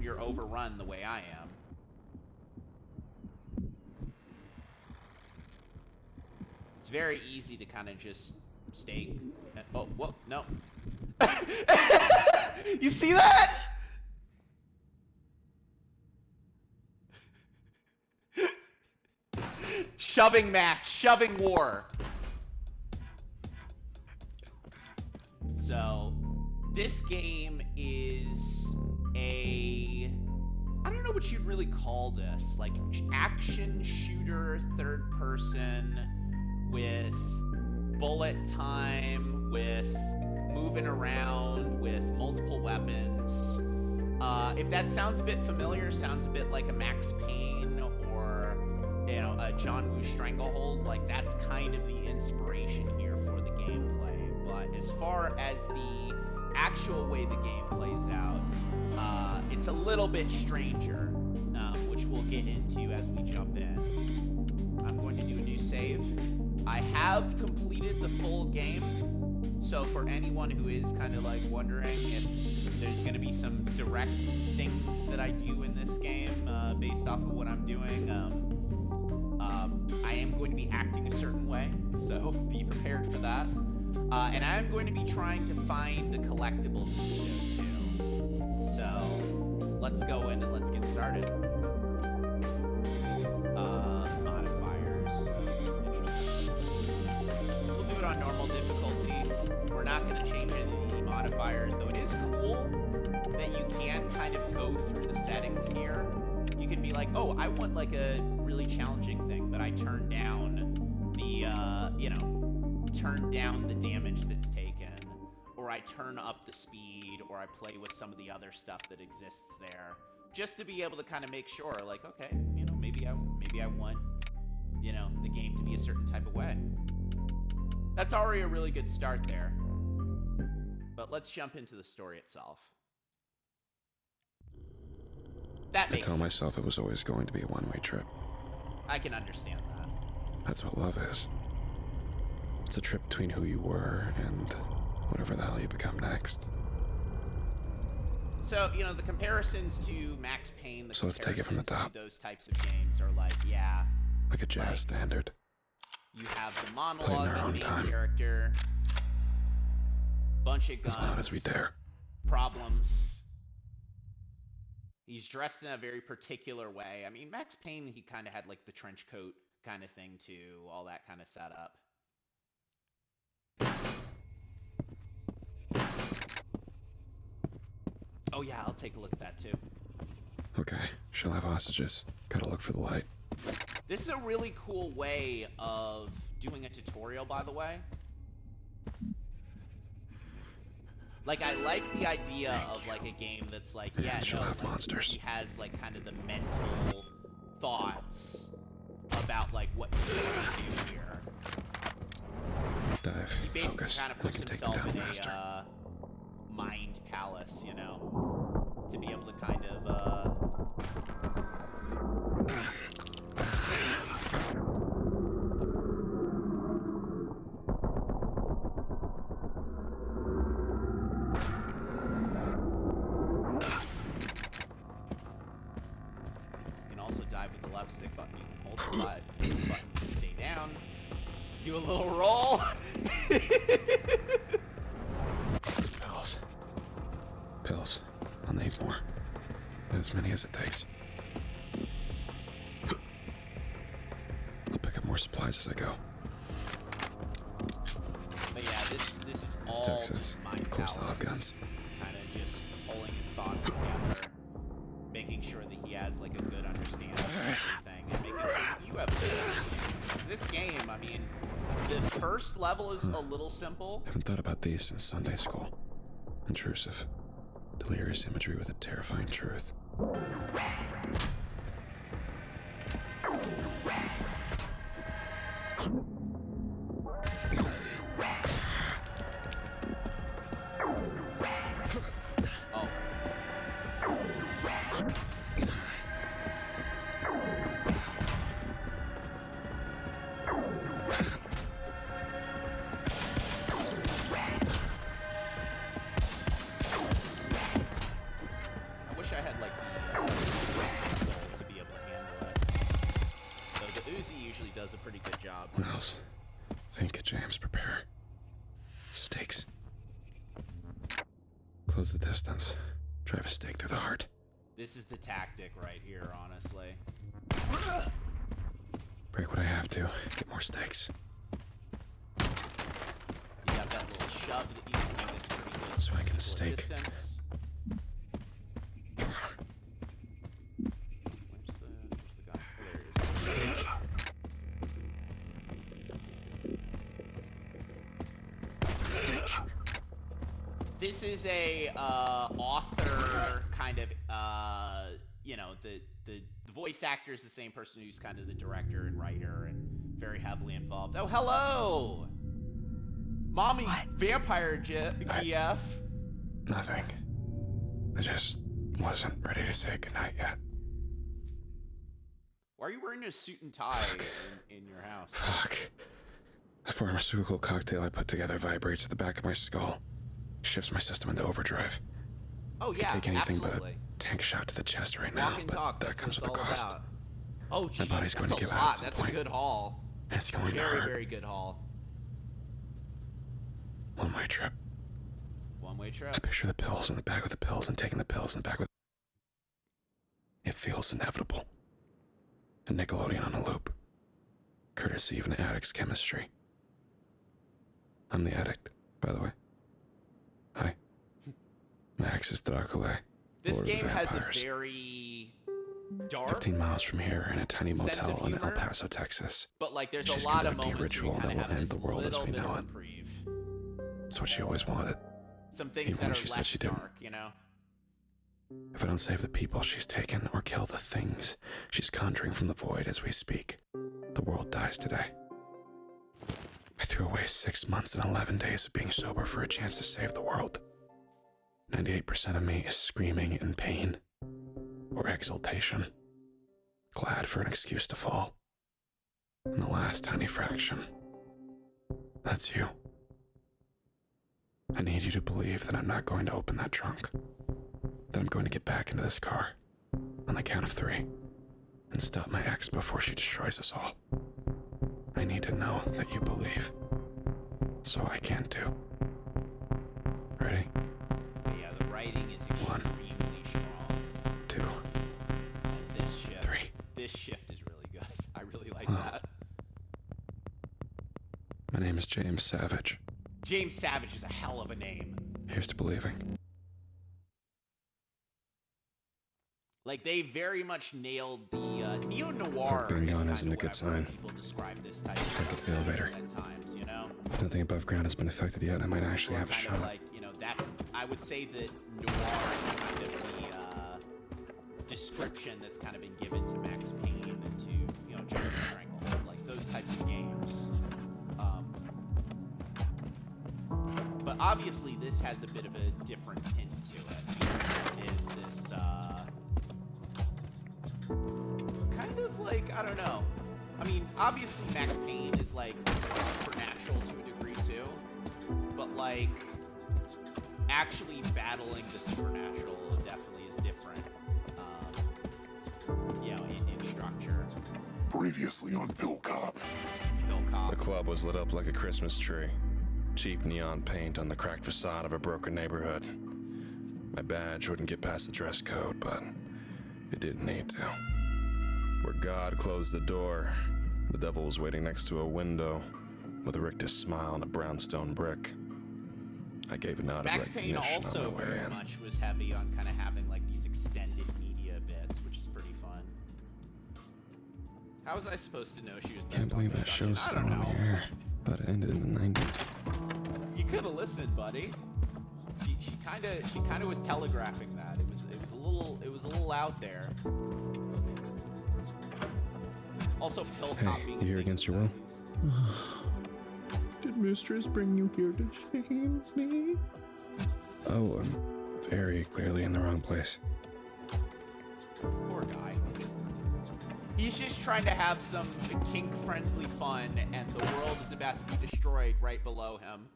when you're overrun the way I am. It's very easy to kind of just stay... Oh, whoa, no. You see that? Shoving match, shoving war. So, this game is a... I don't know what you'd really call this. Like, action shooter, third person, with bullet time, with moving around, with multiple weapons. If that sounds a bit familiar, sounds a bit like a Max Payne or, you know, a John Woo Stranglehold, like that's kind of the inspiration here for the gameplay. But as far as the actual way the game plays out, it's a little bit stranger, which we'll get into as we jump in. I'm going to do a new save. I have completed the full game, so for anyone who is kind of like wondering if there's going to be some direct things that I do in this game based off of what I'm doing, I am going to be acting a certain way, so be prepared for that. And I'm going to be trying to find the collectibles as we go too. So let's go in and let's get started. Modifiers. Interesting. We'll do it on normal difficulty. We're not going to change any of the modifiers, though it is cool that you can kind of go through the settings here. You can be like, oh, I want like a really challenging thing, but I turn down the, turn down the damage that's taken, or I turn up the speed, or I play with some of the other stuff that exists there, just to be able to kind of make sure, like, okay, you know, maybe I want, you know, the game to be a certain type of way. That's already a really good start there. But let's jump into the story itself. That makes sense. I tell myself it was always going to be a one-way trip. I can understand that. That's what love is. It's a trip between who you were and whatever the hell you become next. So, you know, the comparisons to Max Payne, So let's take it from the top. Those types of games are like, yeah. Like a jazz standard. You have the Played in monologue our of own the main time. character. Bunch of guns. As loud as we dare. Problems. He's dressed in a very particular way. I mean, Max Payne, he kind of had like the trench coat kind of thing too, all that kind of setup. Oh yeah, I'll take a look at that too. Okay, she'll have hostages. Gotta look for the light. This is a really cool way of doing a tutorial, by the way. Like, I like the idea of, like, a game that's like, yeah, she'll no, have like, monsters. he has, like, kind of the mental thoughts about, like, what he's going to do here. Dive. He basically Focus. kind of I puts can take them himself down in faster. a mind palace, you know, to be able to kind of, You can also dive with the left stick button. You can hold the right button to stay down. Do a little roll. Pills. Pills. I'll need more. As many as it takes. I'll pick up more supplies as I go. But yeah, this is It's all Texas. just mind Of course they'll have palace. guns. Kind of just pulling his thoughts together, making sure that he has like a good understanding of everything, and making sure that you have a good understanding. Because this game, I mean, the first level is a little simple. Haven't thought about these since Sunday school. Intrusive. Delirious imagery with a terrifying truth. Oh. I wish I had like does a pretty good job. What else? Think, James. Prepare. Stakes. Close the distance. Drive a stake through the heart. This is the tactic right here, honestly. Break what I have to. Get more stakes. You got that little shove that you can do that's pretty good. So I can stake. Distance. Where's the guy? Oh, there he is. Stake. This is a author kind of you know, the voice actor is the same person who's kind of the director and writer and very heavily involved. Oh, hello, mommy. What? Vampire GF. Nothing. I just wasn't ready to say goodnight yet. Why are you wearing a suit and tie in your house? Fuck. The pharmaceutical cocktail I put together vibrates at the back of my skull. Shifts my system into overdrive. Oh yeah, Could take anything absolutely. but a tank shot to the chest right now, but talk. that comes with a cost. About. Oh, geez, my body's going to give a out lot. at some That's point. a good haul. It's going to hurt. Very good haul. One-way trip. One-way trip. I picture the pills in the bag with the pills and taking the pills in the bag with... It feels inevitable. A Nickelodeon on a loop. Courtesy of an addict's chemistry. I'm the addict, by the way. Hi. Max is Dracula. This Lord game of has a Vampires. very dark 15 miles from here in a tiny sense of motel in humor, El Paso, Texas. But like, there's She's a lot of conducting a moments ritual where you that will have end this the world as little we bit know of it. reprieve. It's what she always wanted. Some things Even that when are she said less she didn't. dark, you know. If I don't save the people she's taken or kill the things she's conjuring from the void as we speak, the world dies today. I threw away 6 months and 11 days of being sober for a chance to save the world. 98% of me is screaming in pain or exultation, glad for an excuse to fall. And the last tiny fraction, that's you. I need you to believe that I'm not going to open that trunk, that I'm going to get back into this car on the count of 3 and stop my ex before she destroys us all. I need to know that you believe, so I can too. Ready? Yeah, the writing is extremely strong. 2, And this shift, 3. This shift is really good. I really like Well, that. My name is James Savage. James Savage is a hell of a name. Here's to believing. Like, they very much nailed the neo-noir. Being is gone kind isn't of a good what I've heard sign. people describe this type of Think it's the show elevator. as at times, you know? Nothing above ground has been affected yet. I might actually have a Kind of shot. like, you know, that's, I would say that noir is kind of the description that's kind of been given to Max Payne and to, you know, Jeremy Stranglehold, like those types of games. But obviously this has a bit of a different tint to it. It is this, kind of like, I don't know. I mean, obviously Max Payne is like supernatural to a degree too, but like actually battling the supernatural definitely is different. You know, in structure. Previously on Bill Cop. Bill Cop. The club was lit up like a Christmas tree. Cheap neon paint on the cracked facade of a broken neighborhood. My badge wouldn't get past the dress code, but it didn't need to. Where God closed the door, the devil was waiting next to a window with a rictus smile and a brownstone brick. I gave a nod of Max Payne recognition also on my way very in. much was heavy on kind of having like these extended media bits, which is pretty fun. How was I supposed to know she was? Can't believe that show's still on the air, but it ended in the 90s. You could have listened, buddy. She kind of was telegraphing that. It was a little out there. Also, Pill Cop Hey, being you here a thing against in your the will? 90s. Did Mistress bring you here to shame me? Oh, I'm very clearly in the wrong place. Poor guy. He's just trying to have some kink-friendly fun, and the world is about to be destroyed right below him.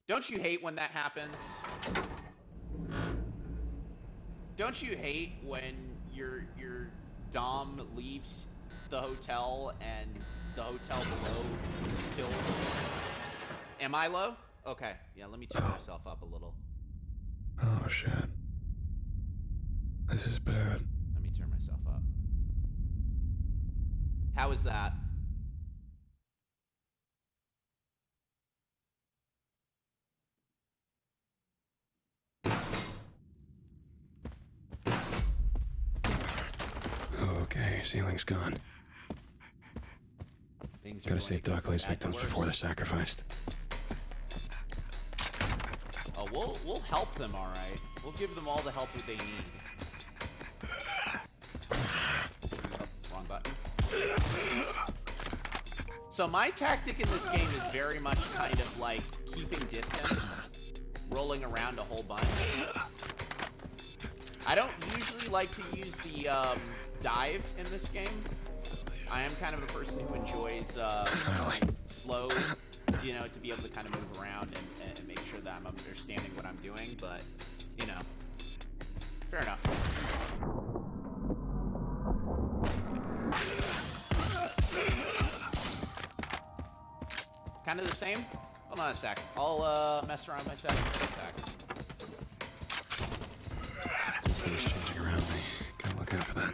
Don't you hate when that happens? Don't you hate when your dom leaves the hotel and the hotel below kills. Am I low? Okay, yeah, let me turn myself up a little. Oh, shit. This is bad. Let me turn myself up. How is that? Okay, ceiling's gone. Things are Gotta save Dockley's victims before they're sacrificed. Oh, we'll help them, all right. We'll give them all the help that they need. Oh, wrong button. So my tactic in this game is very much kind of like keeping distance, rolling around a whole bunch. I don't usually like to use the dive in this game. I am kind of a person who enjoys playing slow, you know, to be able to kind of move around and make sure that I'm understanding what I'm doing, but, you know, fair enough. Kind of the same? Hold on a sec. I'll mess around with my settings for a sec. Things changing around me. Gotta look out for that.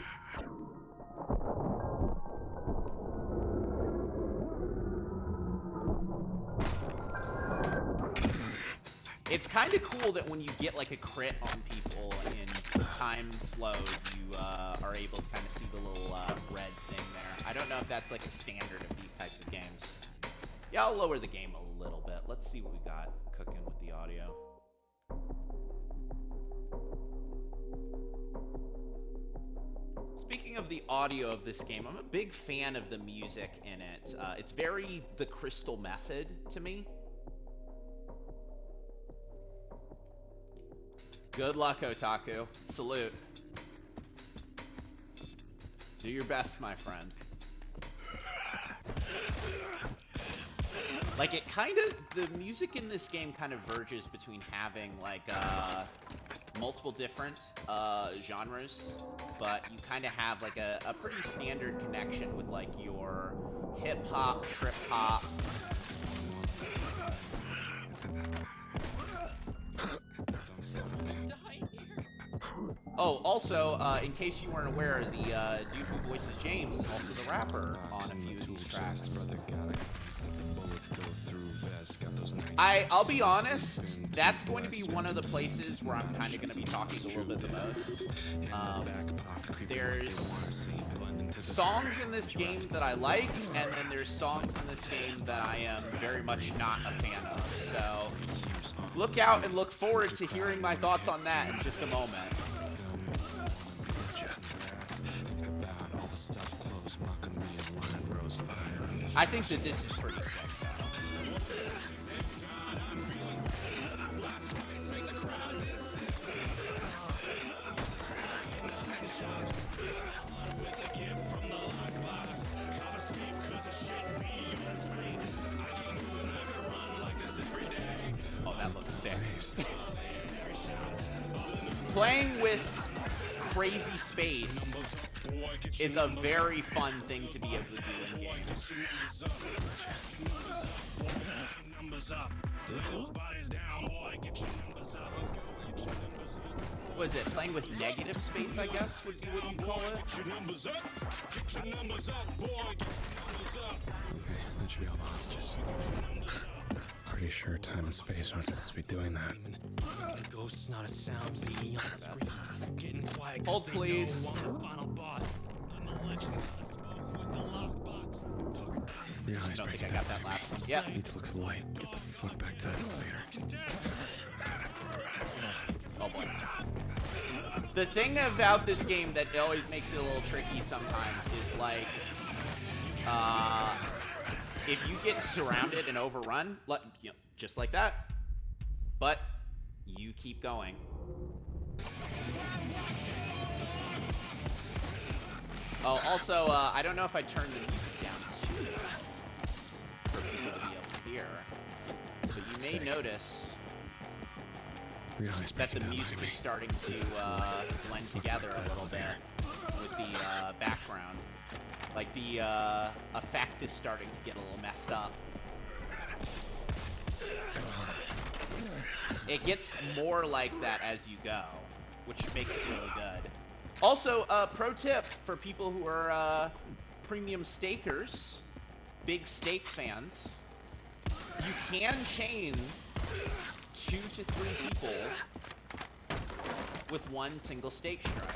It's kind of cool that when you get like a crit on people in time slowed, you are able to kind of see the little red thing there. I don't know if that's like a standard of these types of games. Yeah, I'll lower the game a little bit. Let's see what we got cooking with the audio. Speaking of the audio of this game, I'm a big fan of the music in it. It's very the Crystal Method to me. Good luck, Otaku. Salute. Do your best, my friend. Like, it kind of, the music in this game kind of verges between having, like, multiple different genres, but you kind of have, like, a pretty standard connection with, like, your hip-hop, trip-hop. Oh, also, in case you weren't aware, the dude who voices James is also the rapper on a few of these tracks. I'll be honest, that's going to be one of the places where I'm kind of going to be talking a little bit the most. There's songs in this game that I like, and then there's songs in this game that I am very much not a fan of. So look out and look forward to hearing my thoughts on that in just a moment. I think that this is pretty sick, though. Oh, that looks sick. Playing with crazy space is a very fun thing to be able to do in games. What is it? Playing with negative space, I guess, would be what you call it? Okay, that should be all the hostages. Pretty sure time and space aren't supposed to be doing that. Hold, please. Yeah, I don't think I got that last one. Yeah. I need to look for the light. Get the fuck back to that elevator. Oh boy. The thing about this game that always makes it a little tricky sometimes is like, if you get surrounded and overrun, you know, just like that, but you keep going. Oh, also, I don't know if I turned the music down too loud for people to be able to hear, but you may notice. Reality's that the breaking down music behind is me. starting to blend together a little bit with the background. Like the effect is starting to get a little messed up. It gets more like that as you go, which makes it really good. Also, pro tip for people who are premium stakers, big stake fans, you can chain 2 to 3 people with one single stake strike.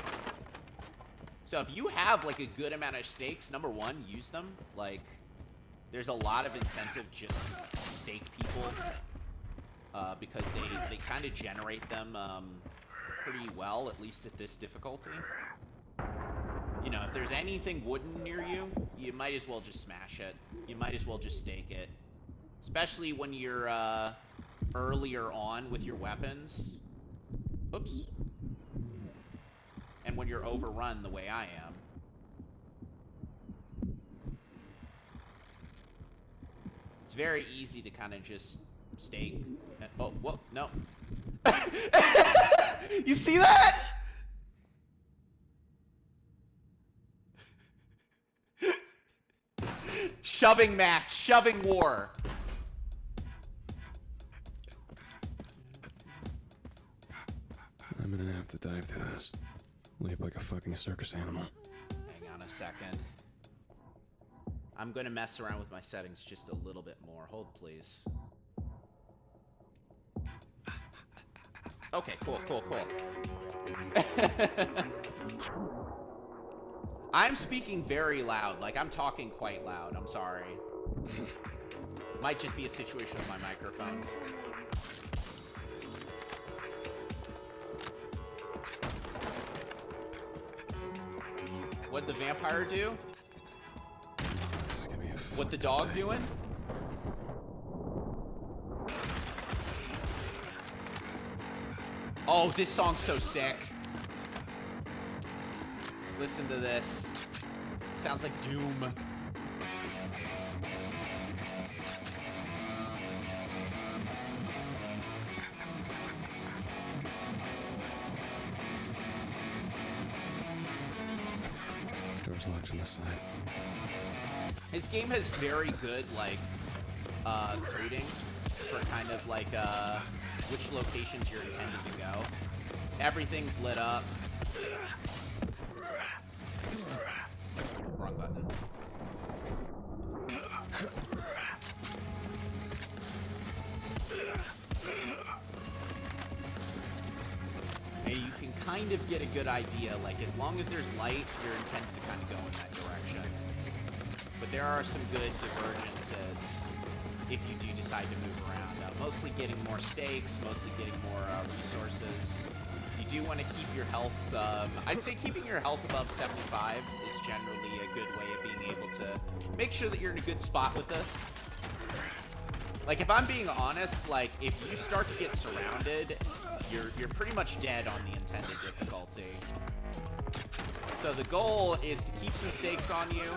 So if you have like a good amount of stakes, number one, use them. Like, there's a lot of incentive just to stake people because they kind of generate them pretty well, at least at this difficulty. You know, if there's anything wooden near you, you might as well just smash it. You might as well just stake it. Especially when you're earlier on with your weapons. Oops. And when you're overrun the way I am. It's very easy to kind of just stake. Oh, whoa, no. You see that? Shoving match, shoving war. I'm gonna have to dive through this. Leap like a fucking circus animal. Hang on a second. I'm gonna mess around with my settings just a little bit more. Hold, please. Okay, cool. I'm speaking very loud. Like, I'm talking quite loud. I'm sorry. Might just be a situation with my microphone. What'd the vampire do? What the dog doing? Oh, this song's so sick. Listen to this. Sounds like Doom. Door's locked from the side. His game has very good, like, coding for kind of, like, which locations you're intended to go. Everything's lit up. Wrong button. And you can kind of get a good idea, like, as long as there's light, you're intended to kind of go in that direction. But there are some good divergences if you do decide to move around. Mostly getting more stakes, mostly getting more resources. You do want to keep your health, I'd say keeping your health above 75 is generally a good way of being able to make sure that you're in a good spot with this. Like, if I'm being honest, like, if you start to get surrounded, you're pretty much dead on the intended difficulty. So the goal is to keep some stakes on you,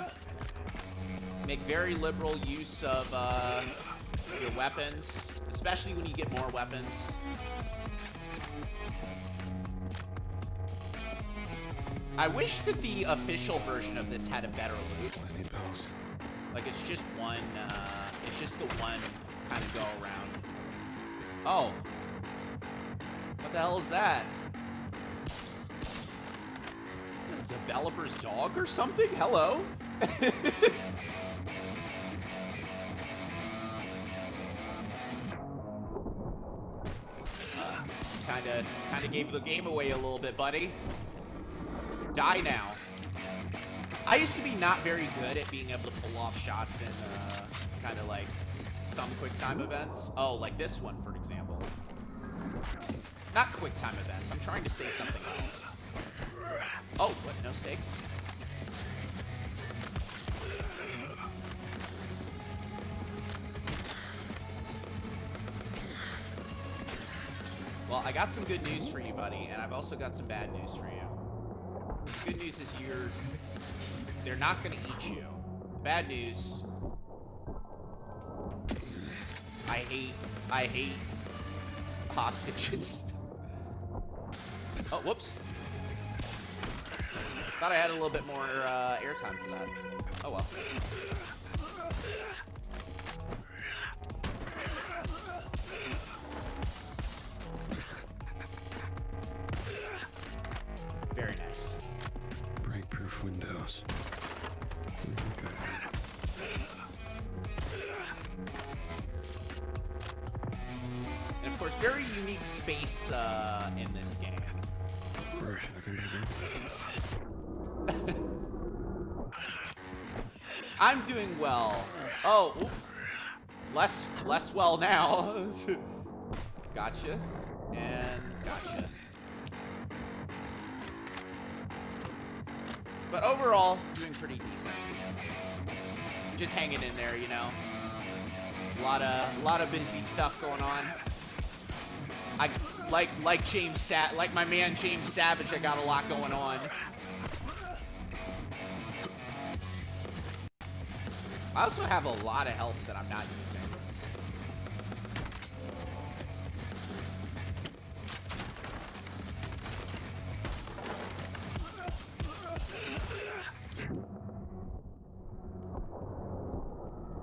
make very liberal use of your weapons, especially when you get more weapons. I wish that the official version of this had a better loot. I need pills. Like, it's just one, it's just the one kind of go around. Oh. What the hell is that? The developer's dog or something? Hello? Kinda gave the game away a little bit, buddy. Die now. I used to be not very good at being able to pull off shots in kind of like some quick time events. Oh, like this one, for example. Not quick time events. I'm trying to say something else. Oh, what? No stakes? Well, I got some good news for you, buddy, and I've also got some bad news for you. The good news is they're not gonna eat you. Bad news, I hate hostages. Oh, whoops. Thought I had a little bit more airtime for that. Oh well. Very nice. Break-proof windows. Okay. And of course, very unique space in this game. I'm doing well. Oh, oof. less well now. Gotcha. And gotcha. But overall, doing pretty decent. Just hanging in there, you know. A lot of busy stuff going on. I like my man James Savage. I got a lot going on. I also have a lot of health that I'm not using.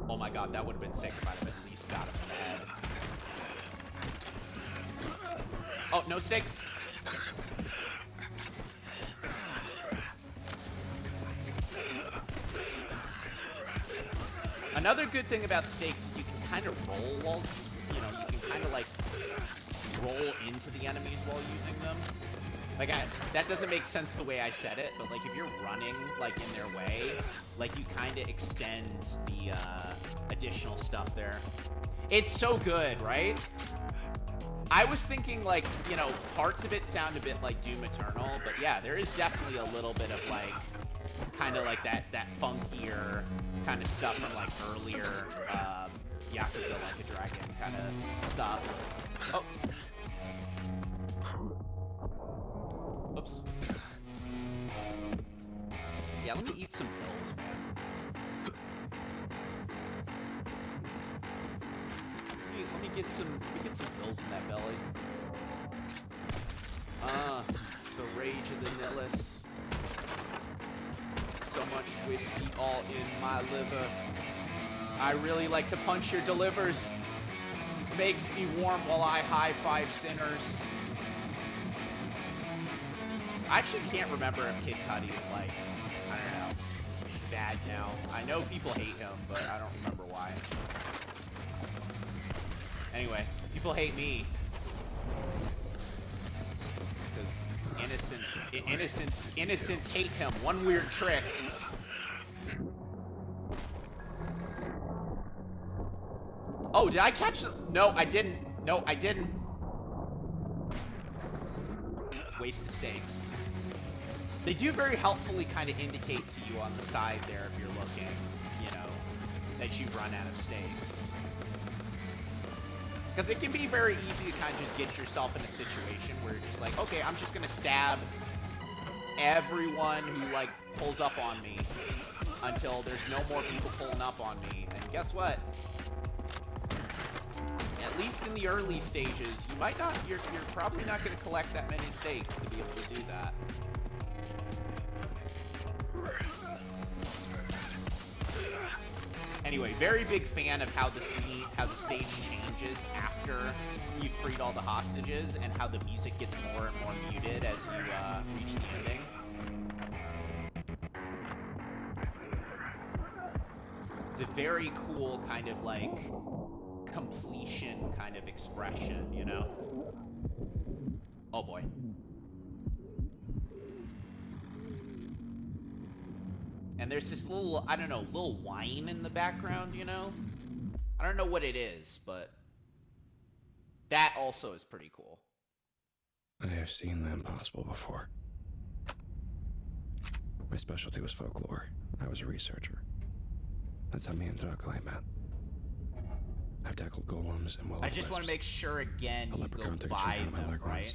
Oh my god, that would have been sick if I'd have at least got him in the head. Oh, no stakes. Another good thing about the stakes is you can kind of roll while, you know, you can kind of like roll into the enemies while using them. Like, that doesn't make sense the way I said it, but like if you're running like in their way, like you kind of extend the additional stuff there. It's so good, right? I was thinking like, you know, parts of it sound a bit like Doom Eternal, but yeah, there is definitely a little bit of like, kind of like that funkier kind of stuff from like earlier Yakuza Like a Dragon kind of stuff. Oh. Oops. Yeah, let me eat some pills, man. Let me get some pills in that belly. The rage of the Nihilus. So much whiskey all in my liver. I really like to punch your delivers. Makes me warm while I high-five sinners. I actually can't remember if Kid Cudi is like, I don't know, bad now. I know people hate him, but I don't remember why. Anyway, people hate me. Because innocents hate him. One weird trick. Oh, did I catch them? No, I didn't. No, I didn't. Waste of stakes. They do very helpfully kind of indicate to you on the side there if you're looking, you know, that you've run out of stakes. Because it can be very easy to kind of just get yourself in a situation where you're just like, okay, I'm just going to stab everyone who, like, pulls up on me until there's no more people pulling up on me. And guess what? At least in the early stages, you might not, you're probably not going to collect that many stakes to be able to do that. Anyway, very big fan of how the stage changes after you've freed all the hostages and how the music gets more and more muted as you reach the ending. It's a very cool kind of like completion kind of expression, you know? Oh boy. And there's this little, I don't know, little whine in the background, you know? I don't know what it is, but that also is pretty cool. I have seen the impossible before. My specialty was folklore. I was a researcher. That's how me and Dracula met. I've tackled golems and I just want to make sure again you go took a buy chunk out of my them, leg right? once.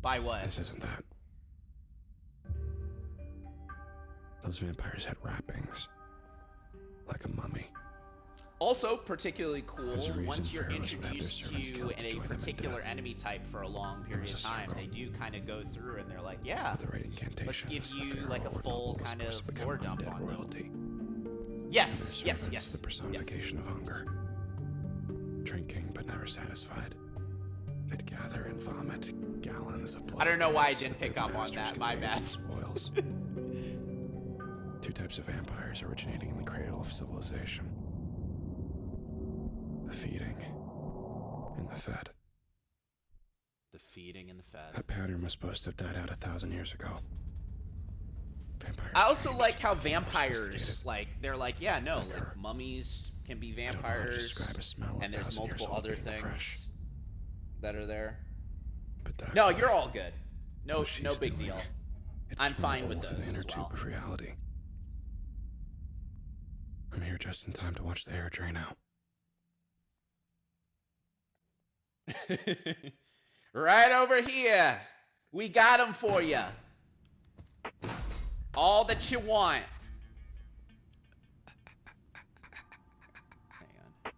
Buy what? This isn't that. Those vampires had wrappings. Like a mummy. Also, particularly cool, There's a reason once you're pharaohs would have their introduced servants to killed to a join them in particular death. enemy type for a long period was of a time, circle. they do kind of go through and they're like, yeah, With the right incantations, let's give the you pharaoh like a or full noble was kind supposed of to become lore dump undead on them. royalty. Yes, Their yes, servants, yes. the personification of hunger. Drinking but never satisfied. They'd gather and vomit gallons of blood. I don't know why I so didn't that pick their up on masters that, could my bathe in bad. Spoils. Two types of vampires originating in the cradle of civilization. The feeding and the fed. The feeding and the fed. That pattern was supposed to have died out 1,000 years ago. Vampires I also changed. like how It's vampires, devastated. like, they're like, yeah, no, Like like her. mummies can be I don't know how to vampires, describe a smell and of there's 1,000 years multiple old other being things fresh. that are there. But that No, guy, you're all good. No, what she's no big doing, deal. it's I'm torn a fine hole with through those the inner as well. tube of reality. I'm here just in time to watch the air drain out. Right over here. We got them for you. All that you want. Hang on.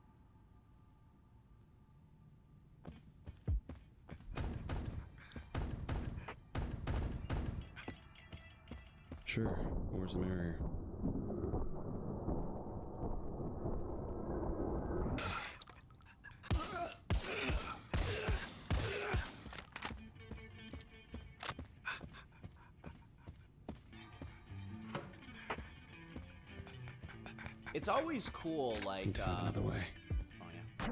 Sure, more's the merrier. It's always cool, like, Need to find another way. oh yeah.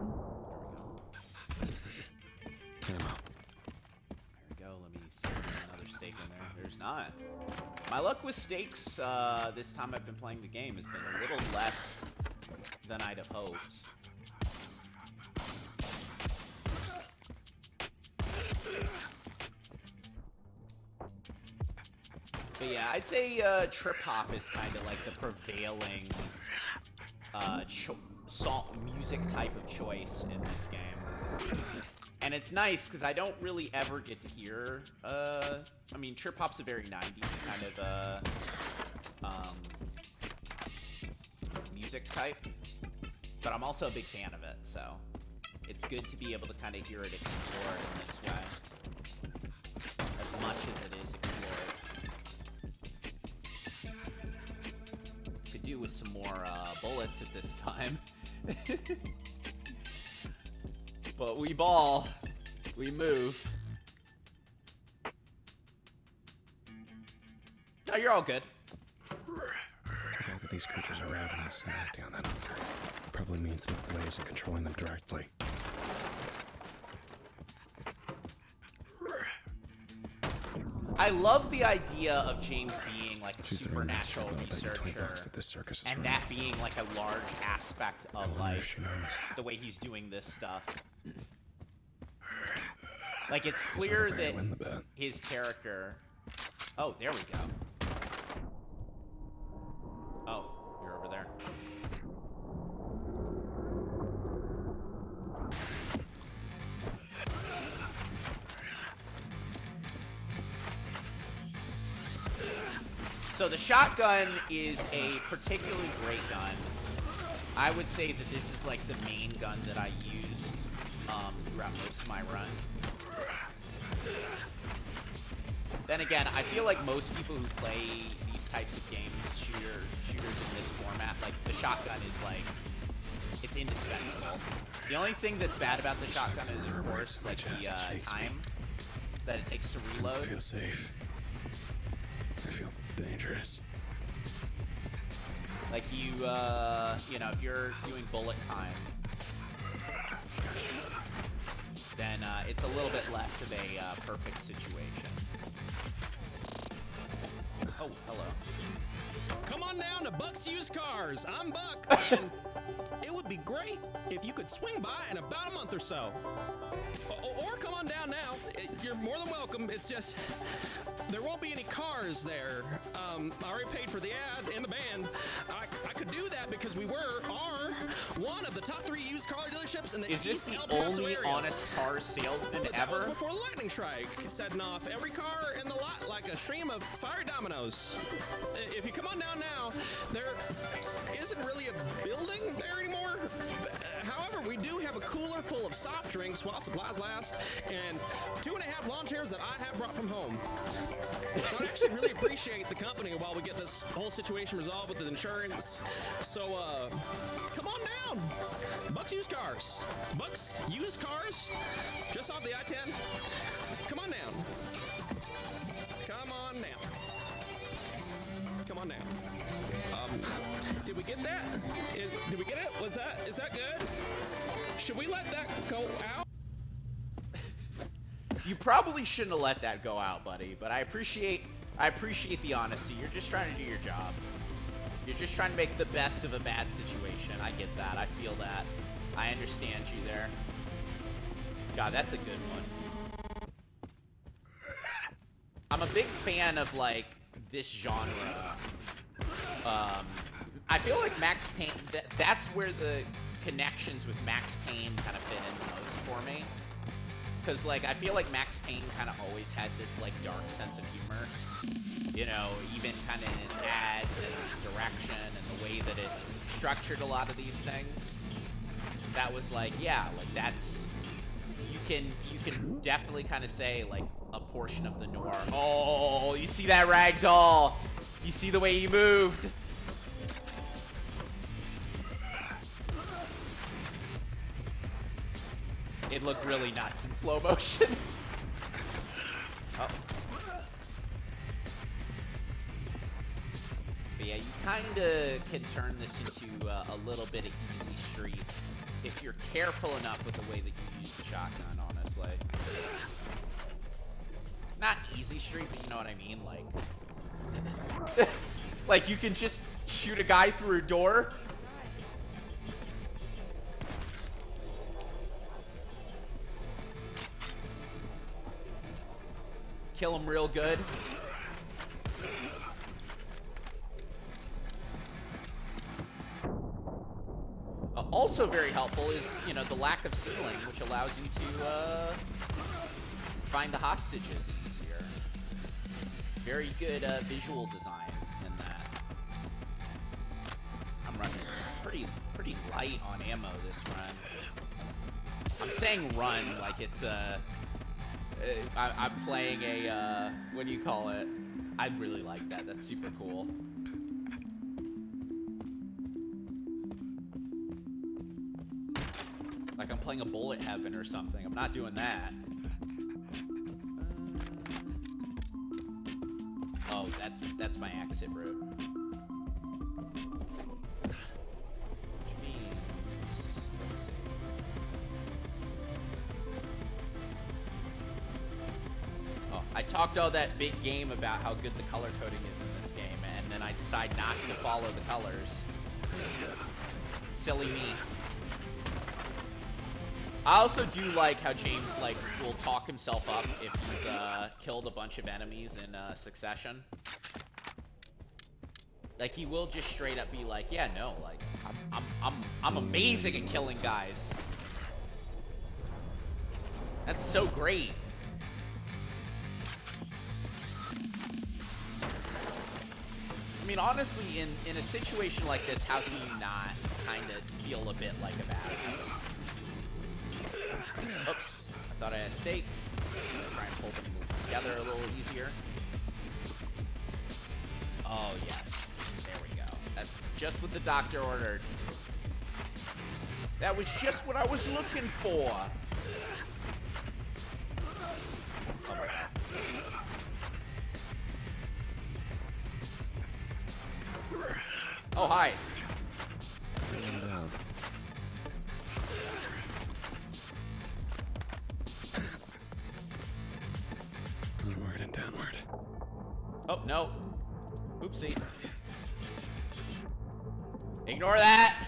There we go. Ammo. There we go. Let me see if there's another stake in there. There's not. My luck with stakes this time I've been playing the game has been a little less than I'd have hoped. But yeah, I'd say trip hop is kind of like the prevailing music type of choice in this game. And it's nice because I don't really ever get to hear, I mean, trip hop's a very 90s kind of music type, but I'm also a big fan of it, so it's good to be able to kind of hear it explored in this way, as much as it is explored. Could do with some more bullets at this time. But we ball. We move. Oh, you're all good. The fact that these creatures are ravenous and acting on that hunger probably means no ways of controlling them directly. I love the idea of James being like a She's the supernatural room that bet you $20 researcher, that this circus is and running, that so being like a large aspect I of wonder like if she knows. the way he's doing this stuff. Like it's There's clear another way to that win the bet. his character. Oh, there we go. Oh, you're over there. So the shotgun is a particularly great gun. I would say that this is like the main gun that I used throughout most of my run. Then again, I feel like most people who play these types of games, shooters in this format, like the shotgun is like, it's indispensable. The only thing that's bad about the shotgun is, of course, like the time that it takes to I reload. feel safe. I feel dangerous. Like you know, if you're doing bullet time, then it's a little bit less of a perfect situation. Oh, hello. Come on down to Buck's Used Cars. I'm Buck, and it would be great if you could swing by in about a month or so. Or come on down now. You're more than welcome. It's just, there won't be any cars there. I already paid for the ad and the band. I could do that because we are one of the top 3 used car dealerships in the Is this East the El Paso only area. honest car salesman But that was ever? before the lightning strike, setting off every car in the lot like a stream of fiery dominoes. If you come on down now, there isn't really a building there anymore. However, we do have a cooler full of soft drinks while supplies last, and 2.5 lawn chairs that I have brought from home. I actually really appreciate the company while we get this whole situation resolved with the insurance. So, come on down. Buck's Used Cars. Buck's Used Cars, just off the I-10. Come on down. Come on down. Come on down. Did we get that? Did we get it? Is that good? Should we let that go out? You probably shouldn't have let that go out, buddy, but I appreciate the honesty. You're just trying to do your job. You're just trying to make the best of a bad situation. I get that. I feel that. I understand you there. God, that's a good one. I'm a big fan of, like, this genre. I feel like Max Payne, that's where the connections with Max Payne kind of fit in the most for me. Because, like, I feel like Max Payne kind of always had this, like, dark sense of humor. You know, even kind of in its ads and its direction and the way that it structured a lot of these things. That was like, yeah, like, that's... You can definitely kind of say, like, a portion of the noir. Oh, you see that ragdoll? You see the way he moved? It looked really nuts in slow motion. Oh. But yeah, you kind of can turn this into a little bit of easy street if you're careful enough with the way that you use the shotgun, honestly. Not easy street, but you know what I mean? Like, like you can just shoot a guy through a door. Kill him real good. Also very helpful is, you know, the lack of ceiling, which allows you to find the hostages easier. Very good visual design in that. I'm running pretty light on ammo this run. I'm saying run like it's I'm playing a, what do you call it? I really like that. That's super cool. Like I'm playing a bullet heaven or something. I'm not doing that. Oh, that's my exit route. Which means, let's see. I talked all that big game about how good the color coding is in this game, and then I decide not to follow the colors. Silly me. I also do like how James, like, will talk himself up if he's killed a bunch of enemies in succession. Like, he will just straight up be like, yeah, no, like, I'm amazing at killing guys. That's so great. I mean, honestly, in a situation like this, how can you not kind of feel a bit like a badass? Oops, I thought I had a stake. Just gonna try and pull them together a little easier. Oh, yes. There we go. That's just what the doctor ordered. That was just what I was looking for. Oh, my God. Oh, hi. Onward and downward. Oh, no. Oopsie. Ignore that.